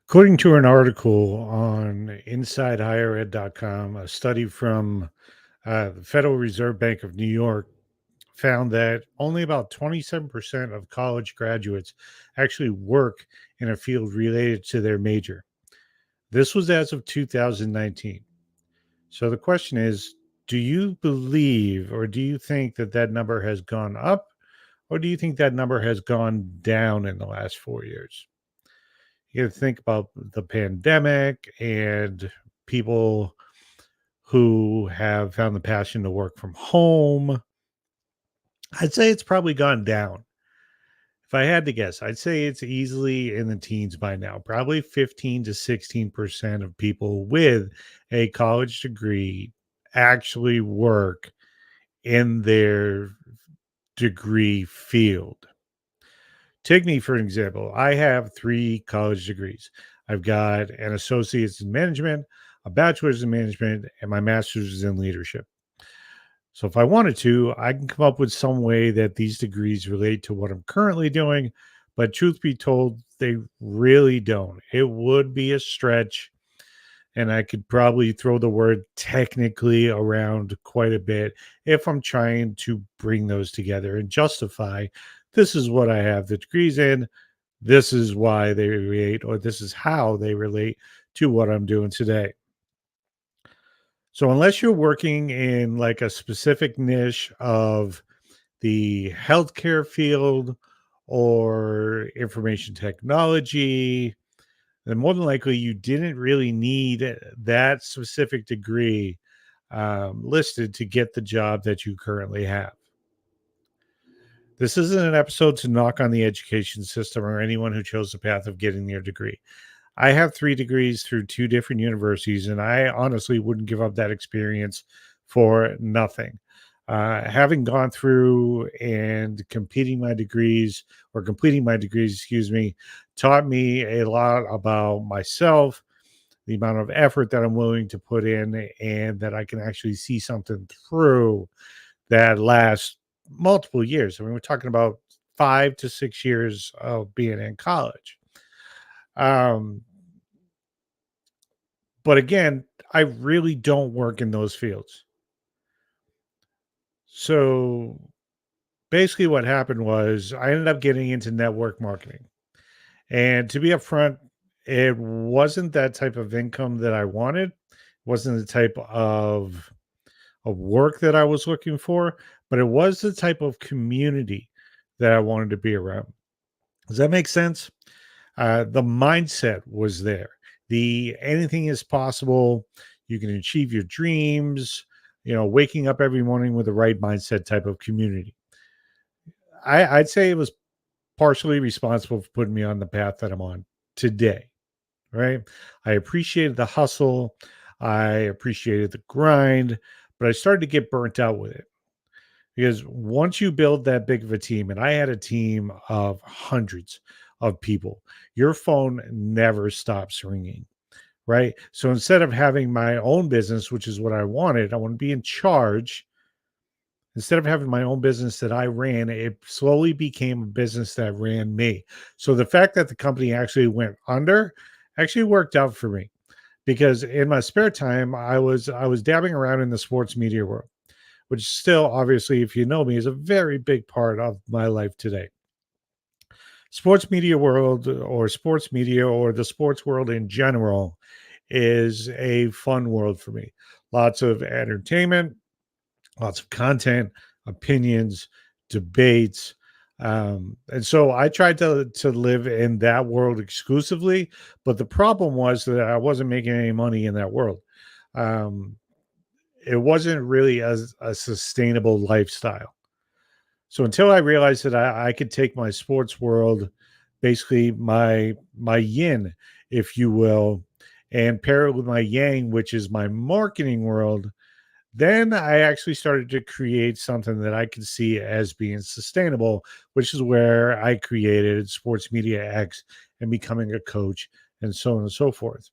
According to an article on InsideHigherEd.com, a study from the Federal Reserve Bank of New York found that only about 27% of college graduates actually work in a field related to their major. This was as of 2019. So the question is, do you believe or do you think that that number has gone up, or do you think that number has gone down in the last 4 years? You got to think about the pandemic and people who have found the passion to work from home. I'd say it's probably gone down. If I had to guess, I'd say it's easily in the teens by now. Probably 15 to 16% of people with a college degree actually work in their degree field. Take me for an example. I have three college degrees. I've got an associate's in management, a bachelor's in management, and my master's is in leadership. So if I wanted to, I can come up with some way that these degrees relate to what I'm currently doing. But truth be told, they really don't. It would be a stretch. And I could probably throw the word technically around quite a bit if I'm trying to bring those together and justify this is what I have the degrees in. This is why they relate, or this is how they relate to what I'm doing today. So, unless you're working in like a specific niche of the healthcare field or information technology, then more than likely you didn't really need that specific degree listed to get the job that you currently have. This isn't an episode to knock on the education system or anyone who chose the path of getting their degree. I have three degrees through two different universities, and I honestly wouldn't give up that experience for nothing. Having gone through and completing my degrees, excuse me, taught me a lot about myself, the amount of effort that I'm willing to put in, and that I can actually see something through that lasts multiple years. I mean, we're talking about 5 to 6 years of being in college. Um, but again, I really don't work in those fields. So basically, what happened was I ended up getting into network marketing. And to be upfront, it wasn't that type of income that I wanted. It wasn't the type of work that I was looking for, but it was the type of community that I wanted to be around. Does that make sense? The mindset was there. The anything is possible. You can achieve your dreams. Waking up every morning with the right mindset type of community. I'd say it was partially responsible for putting me on the path that I'm on today. Right? I appreciated the hustle. I appreciated the grind, but I started to get burnt out with it. Because once you build that big of a team, and I had a team of hundreds of people, your phone never stops ringing, right? So instead of having my own business, which is what I wanted, I want to be in charge. Instead of having my own business that I ran, it slowly became a business that ran me. So the fact that the company actually went under actually worked out for me because in my spare time, I was dabbing around in the sports media world, which still obviously, if you know me, is a very big part of my life today. Sports media world or sports media or the sports world in general is a fun world for me. Lots of entertainment, lots of content, opinions, debates. And so I tried to live in that world exclusively, but the problem was that I wasn't making any money in that world. Um, it wasn't really a sustainable lifestyle. So until I realized that I could take my sports world, basically my yin, if you will, and pair it with my yang, which is my marketing world, then I actually started to create something that I could see as being sustainable, which is where I created Sports Media X and becoming a coach and so on and so forth.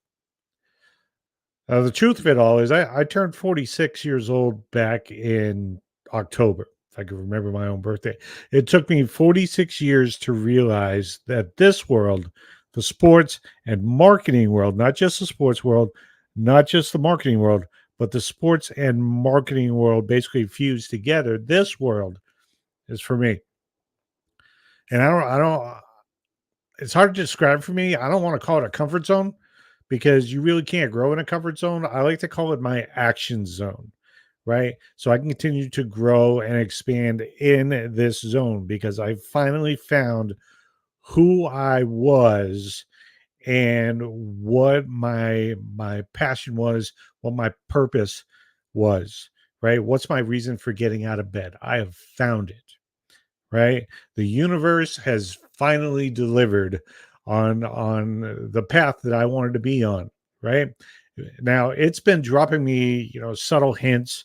The truth of it all is I turned 46 years old back in October, if I can remember my own birthday. It took me 46 years to realize that this world, the sports and marketing world, not just the sports world, not just the marketing world, but the sports and marketing world basically fused together. This world is for me. And it's hard to describe for me. I don't want to call it a comfort zone because you really can't grow in a comfort zone. I like to call it my action zone, right? So I can continue to grow and expand in this zone because I finally found who I was and what my passion was, what my purpose was, right? What's my reason for getting out of bed? I have found it, right? The universe has finally delivered on the path that I wanted to be on, right? Now it's been dropping me, subtle hints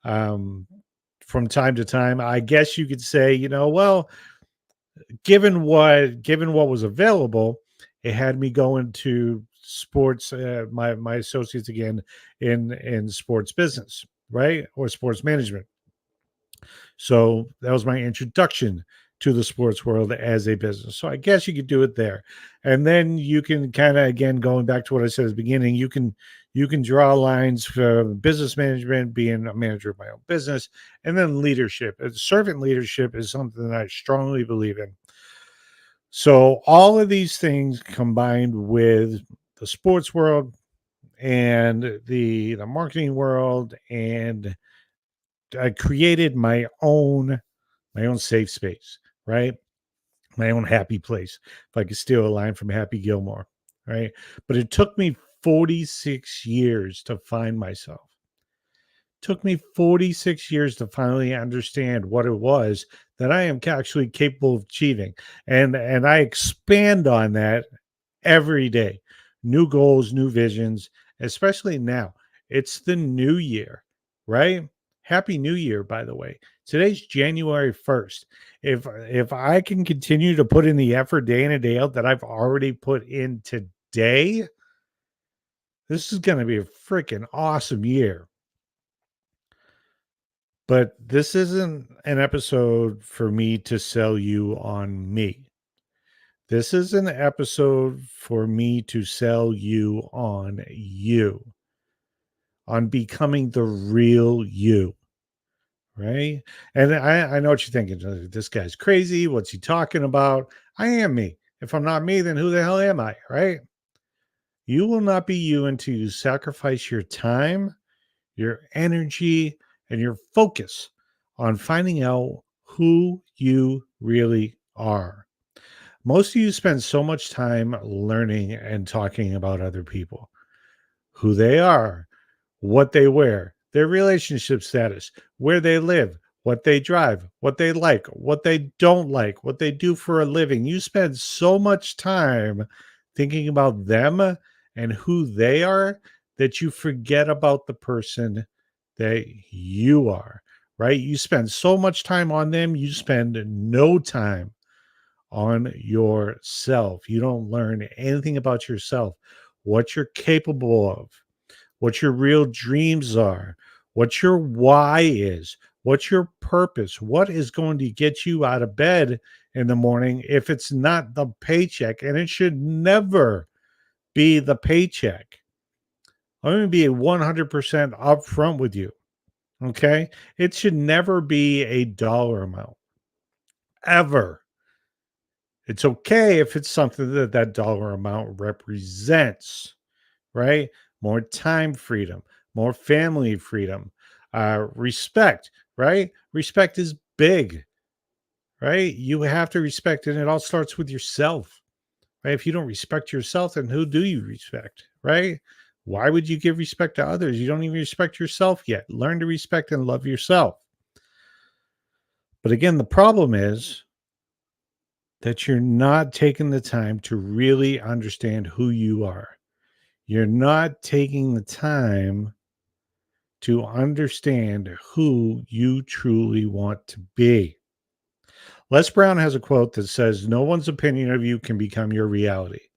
um from time to time. I guess you could say, well, given what was available, it had me go into sports, my associates again in sports business, right? Or sports management. So that was my introduction to the sports world as a business. So I guess you could do it there. And then you can kind of, again, going back to what I said at the beginning, you can draw lines for business management, being a manager of my own business, and then leadership. Servant leadership is something that I strongly believe in. So all of these things combined with the sports world and the marketing world, and I created my own safe space, right? My own happy place. If I could steal a line from Happy Gilmore, right? But it took me 46 years to find myself. Took me 46 years to finally understand what it was that I am actually capable of achieving. And I expand on that every day. New goals, new visions, especially now. It's the new year, right? Happy New Year, by the way. Today's January 1st. If I can continue to put in the effort day in and day out that I've already put in today, this is going to be a freaking awesome year. But this isn't an episode for me to sell you on me. This is an episode for me to sell you, on becoming the real you, right? And I know what you're thinking. This guy's crazy. What's he talking about? I am me. If I'm not me, then who the hell am I, right? You will not be you until you sacrifice your time, your energy, and your focus on finding out who you really are. Most of you spend so much time learning and talking about other people, who they are, what they wear, their relationship status, where they live, what they drive, what they like, what they don't like, what they do for a living. You spend so much time thinking about them and who they are that you forget about the person that you are, right? You spend so much time on them, you spend no time on yourself. You don't learn anything about yourself, what you're capable of, what your real dreams are, what your why is, what your purpose, what is going to get you out of bed in the morning if it's not the paycheck. And it should never be the paycheck. I'm going to be 100% upfront with you. Okay. It should never be a dollar amount, ever. It's okay if it's something that that dollar amount represents, right? More time freedom, more family freedom, respect, right? Respect is big, right? You have to respect, and it all starts with yourself, right? If you don't respect yourself, then who do you respect, right? Why would you give respect to others? You don't even respect yourself yet. Learn to respect and love yourself. But again, the problem is that you're not taking the time to really understand who you are. You're not taking the time to understand who you truly want to be. Les Brown has a quote that says, "No one's opinion of you can become your reality."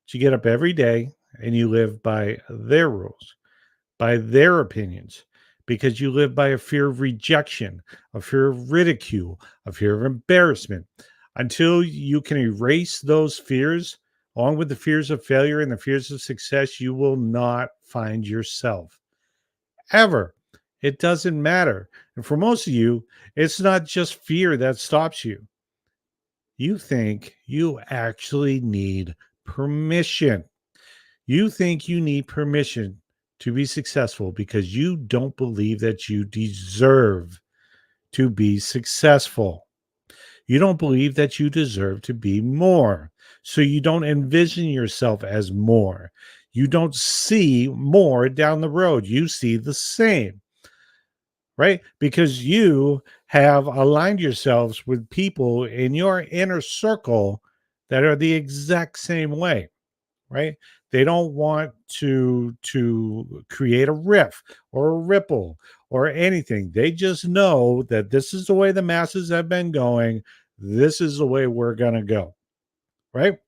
So you get up every day and you live by their rules, by their opinions, because you live by a fear of rejection, a fear of ridicule, a fear of embarrassment. Until you can erase those fears, along with the fears of failure and the fears of success, you will not find yourself ever. It doesn't matter. And for most of you, it's not just fear that stops you. You think you actually need permission. You think you need permission to be successful because you don't believe that you deserve to be successful. You don't believe that you deserve to be more. So you don't envision yourself as more. You don't see more down the road. You see the same, right? Because you have aligned yourselves with people in your inner circle that are the exact same way, right? They don't want to create a riff or a ripple or anything. They just know that this is the way the masses have been going. This is the way we're going to go, right?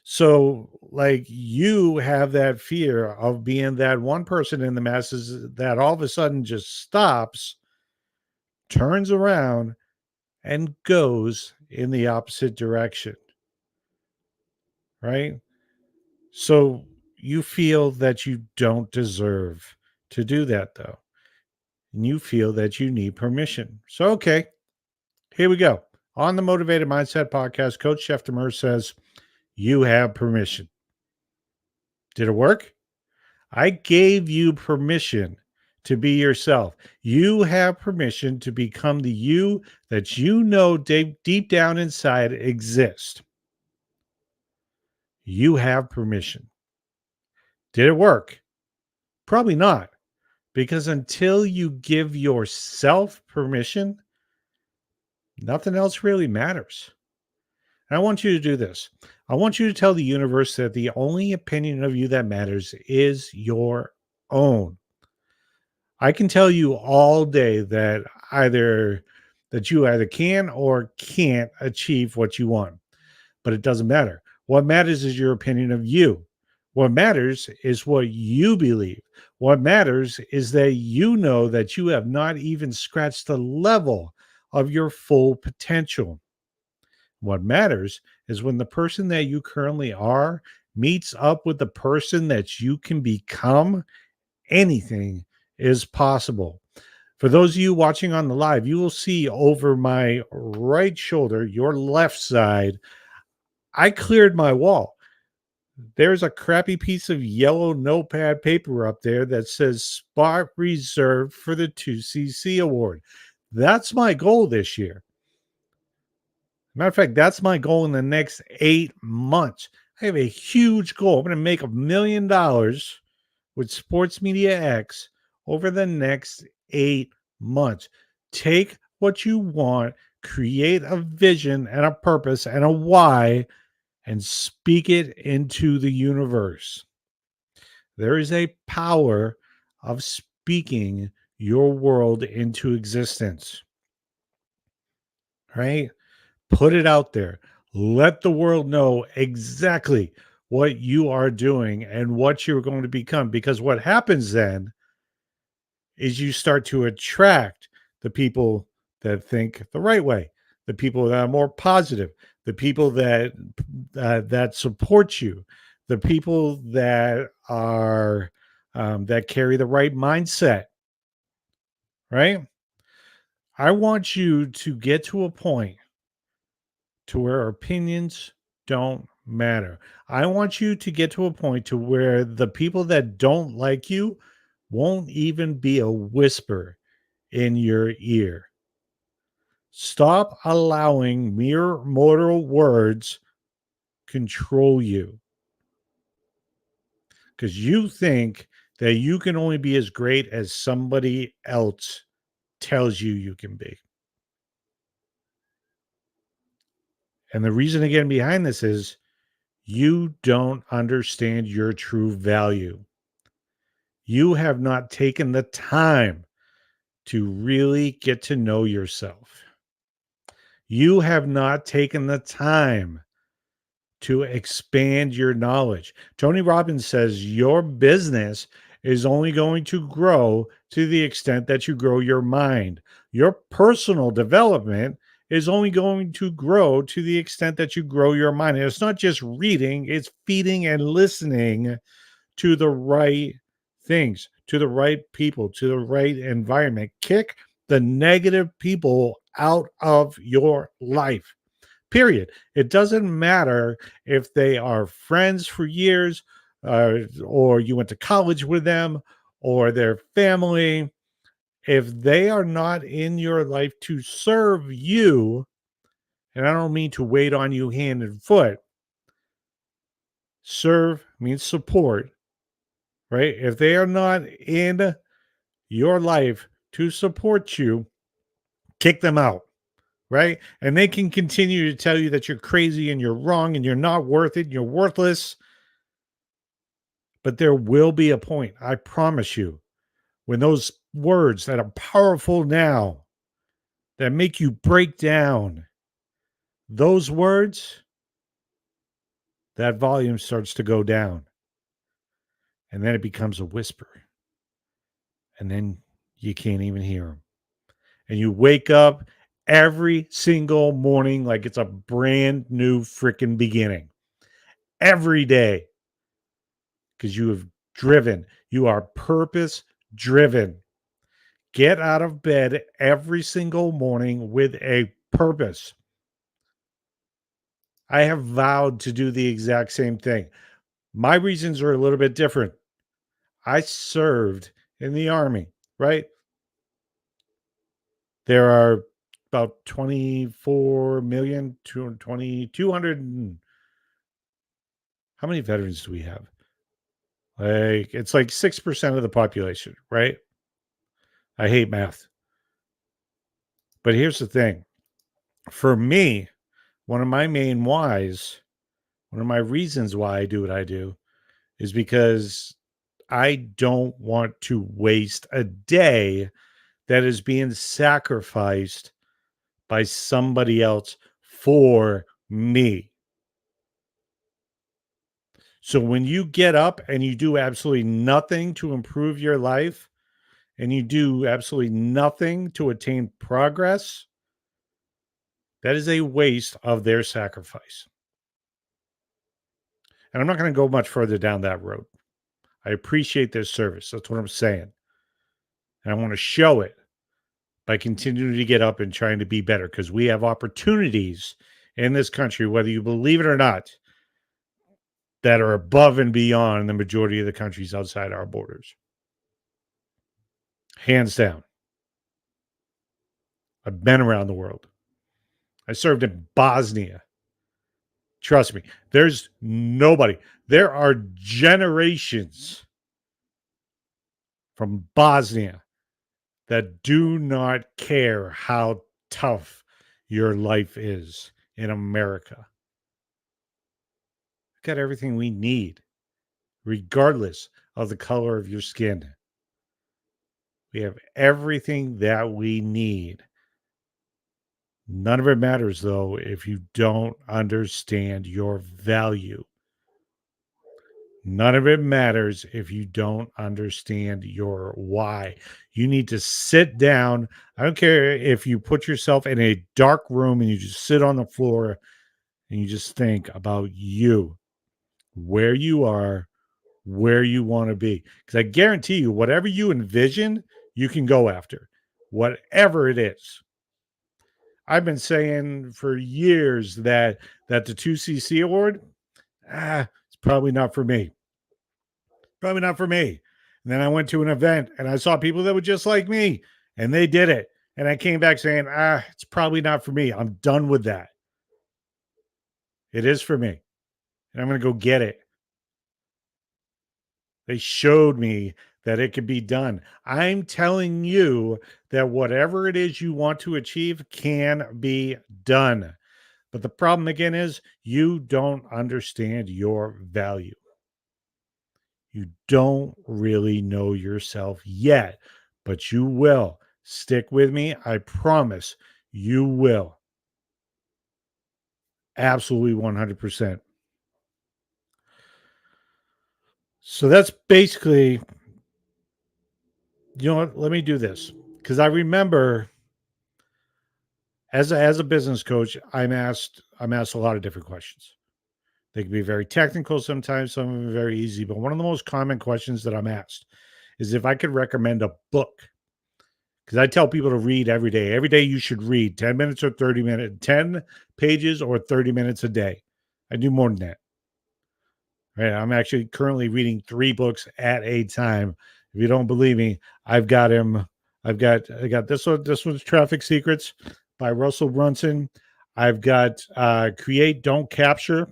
So, like, you have that fear of being that one person in the masses that all of a sudden just stops, turns around, and goes in the opposite direction, right? So you feel that you don't deserve to do that, though. And you feel that you need permission. So, okay, here we go. On the Motivated Mindset podcast, Coach Jeff Demers says, you have permission. Did it work? I gave you permission to be yourself. You have permission to become the you that you know deep down inside exists. You have permission. Did it work? Probably not. Because until you give yourself permission, nothing else really matters. And I want you to do this. I want you to tell the universe that the only opinion of you that matters is your own. I can tell you all day that you either can or can't achieve what you want, but it doesn't matter. What matters is your opinion of you. What matters is what you believe. What matters is that you know that you have not even scratched the level of your full potential. What matters is when the person that you currently are meets up with the person that you can become, anything is possible. For those of you watching on the live, you will see over my right shoulder, your left side, I cleared my wall. There's a crappy piece of yellow notepad paper up there that says spot reserved for the 2CC award. That's my goal this year. Matter of fact, that's my goal in the next 8 months. I have a huge goal. I'm going to make $1 million with Sports Media X over the next 8 months. Take what you want, create a vision and a purpose and a why, and speak it into the universe. There is a power of speaking your world into existence, right? Put it out there. Let the world know exactly what you are doing and what you're going to become. Because what happens then is you start to attract the people that think the right way, the people that are more positive, the people that support you, the people that are that carry the right mindset. Right? I want you to get to a point to where opinions don't matter. I want you to get to a point to where the people that don't like you won't even be a whisper in your ear. Stop allowing mere mortal words control you because you think that you can only be as great as somebody else tells you can be. And the reason again behind this is you don't understand your true value. You have not taken the time to really get to know yourself. You have not taken the time to expand your knowledge. Tony Robbins says your business is only going to grow to the extent that you grow your mind. Your personal development is only going to grow to the extent that you grow your mind. And it's not just reading, it's feeding and listening to the right things, to the right people, to the right environment. Kick the negative people out of your life. Period. It doesn't matter if they are friends for years, or you went to college with them, or their family. If they are not in your life to serve you, and I don't mean to wait on you hand and foot, serve means support, right? If they are not in your life to support you, kick them out, right? And they can continue to tell you that you're crazy and you're wrong and you're not worth it, and you're worthless. But there will be a point, I promise you, when those words that are powerful now, that make you break down, those words, that volume starts to go down. And then it becomes a whisper. And then you can't even hear them. And you wake up every single morning like it's a brand new freaking beginning. Every day. Because you have driven. You are purpose driven. Get out of bed every single morning with a purpose. I have vowed to do the exact same thing. My reasons are a little bit different. I served in the Army, right? There are about 24 million, 200. How many veterans do we have? Like, it's like 6% of the population, right? I hate math. But here's the thing. For me, one of my main whys, one of my reasons why I do what I do is because I don't want to waste a day that is being sacrificed by somebody else for me. So when you get up and you do absolutely nothing to improve your life and you do absolutely nothing to attain progress, that is a waste of their sacrifice. And I'm not going to go much further down that road. I appreciate their service. That's what I'm saying. And I want to show it by continuing to get up and trying to be better, because we have opportunities in this country, whether you believe it or not, that are above and beyond the majority of the countries outside our borders. Hands down. I've been around the world. I served in Bosnia. Trust me, there's nobody. There are generations from Bosnia that do not care how tough your life is in America. We've got everything we need, regardless of the color of your skin. We have everything that we need. None of it matters, though, if you don't understand your value. None of it matters if you don't understand your why. You need to sit down. I don't care if you put yourself in a dark room and you just sit on the floor and you just think about you, where you are, where you want to be. Because I guarantee you, whatever you envision, you can go after, whatever it is. I've been saying for years that the 2CC award, it's probably not for me. Probably not for me. And then I went to an event and I saw people that were just like me and they did it. And I came back saying, it's probably not for me. I'm done with that. It is for me. And I'm going to go get it. They showed me that it could be done. I'm telling you that whatever it is you want to achieve can be done. But the problem again is you don't understand your value. You don't really know yourself yet, but you will. Stick with me. I promise you will. Absolutely 100%. So that's basically, you know what? Let me do this because I remember as a business coach, I'm asked a lot of different questions. They can be very technical sometimes, some of them are very easy. But one of the most common questions that I'm asked is if I could recommend a book. Because I tell people to read every day. Every day you should read 10 minutes or 30 minutes, 10 pages or 30 minutes a day. I do more than that. Right. I'm actually currently reading 3 books at a time. If you don't believe me, I've got him. I got this one. This one's Traffic Secrets by Russell Brunson. I've got Create, Don't Capture,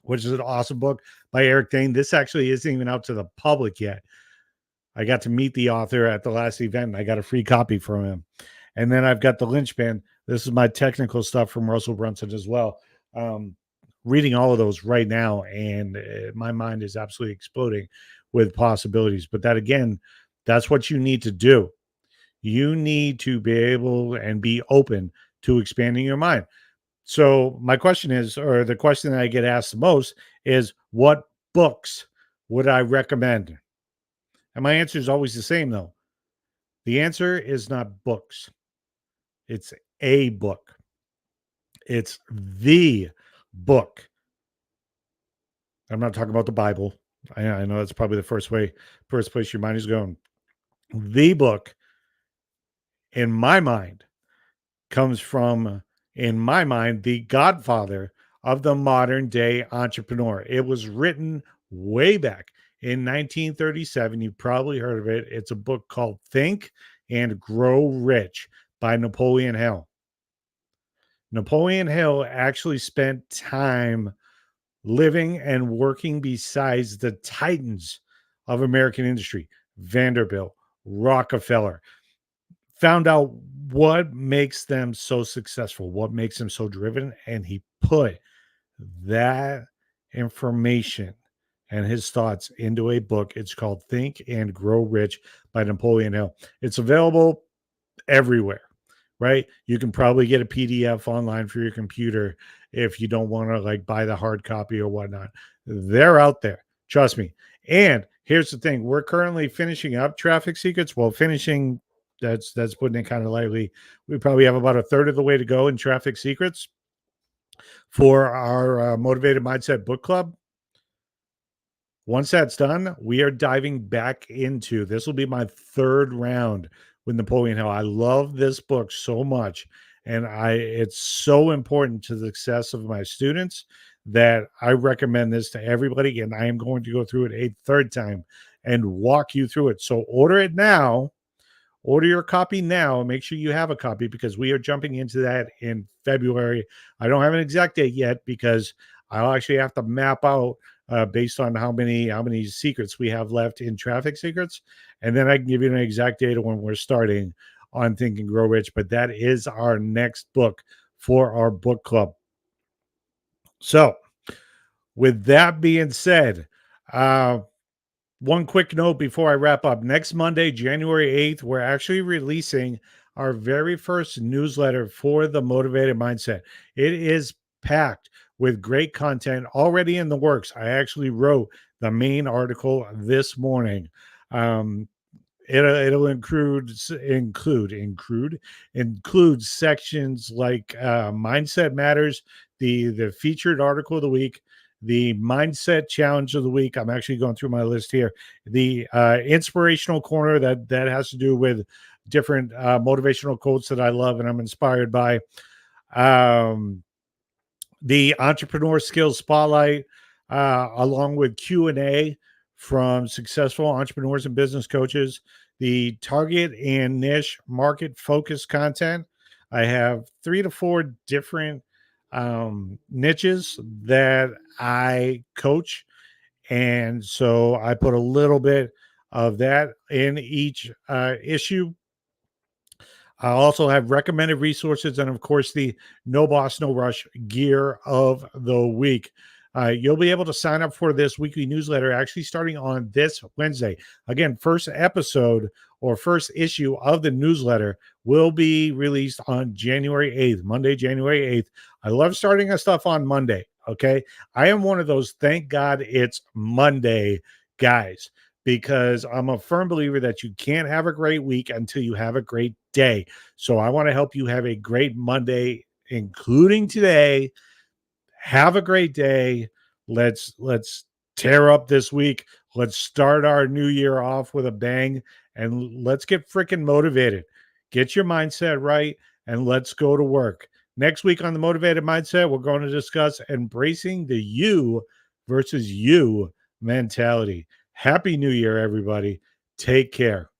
which is an awesome book by Eric Dane. This actually isn't even out to the public yet. I got to meet the author at the last event and I got a free copy from him. And then I've got The Lynchpin. This is my technical stuff from Russell Brunson as well. Um, Reading all of those right now, and my mind is absolutely exploding with possibilities. But that again, that's what you need to do. You need to be able and be open to expanding your mind. So my question is, or the question that I get asked the most is, what books would I recommend? And my answer is always the same, though. The answer is not books. It's a book. It's the book. I'm not talking about the Bible. I know that's probably the first place your mind is going. The book, in my mind, comes from, in my mind, the godfather of the modern day entrepreneur. It was written way back in 1937. You probably heard of it. It's a book called Think and Grow Rich by Napoleon Hill. Napoleon Hill actually spent time living and working besides the titans of American industry, Vanderbilt, Rockefeller, found out what makes them so successful, what makes them so driven, and he put that information and his thoughts into a book. It's called Think and Grow Rich by Napoleon Hill. It's available everywhere, right? You can probably get a PDF online for your computer if you don't want to like buy the hard copy or whatnot. They're out there, trust me. And here's the thing: we're currently finishing up Traffic Secrets. Well, finishing, that's putting it kind of lightly. We probably have about a third of the way to go in Traffic Secrets for our Motivated Mindset Book Club. Once that's done, we are diving back into, this will be my third round with Napoleon Hill. I love this book so much, and it's so important to the success of my students that I recommend this to everybody, and I am going to go through it a third time and walk you through it. So order it now. Order your copy now and make sure you have a copy, because we are jumping into that in February. I don't have an exact date yet because I'll actually have to map out based on how many secrets we have left in Traffic Secrets, and then I can give you an exact date when we're starting on Think and Grow Rich. But that is our next book for our book club. So, with that being said, one quick note before I wrap up. Next Monday, January 8th, we're actually releasing our very first newsletter for the Motivated Mindset. It is packed with great content already in the works. I actually wrote the main article this morning. It'll include sections like Mindset Matters, the featured article of the week, the mindset challenge of the week. I'm actually going through my list here. The inspirational corner that has to do with different motivational quotes that I love and I'm inspired by. The entrepreneur skills spotlight, along with Q&A from successful entrepreneurs and business coaches. The target and niche market focus content. I have 3 to 4 different niches that I coach. And so I put a little bit of that in each issue. I also have recommended resources and, of course, the No Boss, No Rush gear of the week. You'll be able to sign up for this weekly newsletter actually starting on this Wednesday. Again, first episode or first issue of the newsletter will be released on January 8th, Monday, January 8th. I love starting our stuff on Monday, okay? I am one of those, thank God it's Monday guys, because I'm a firm believer that you can't have a great week until you have a great day. So I want to help you have a great Monday, including today. Have a great day. Let's tear up this week. Let's start our new year off with a bang, and let's get freaking motivated. Get your mindset right, and let's go to work. Next week on the Motivated Mindset, we're going to discuss embracing the you versus you mentality. Happy New Year, everybody. Take care.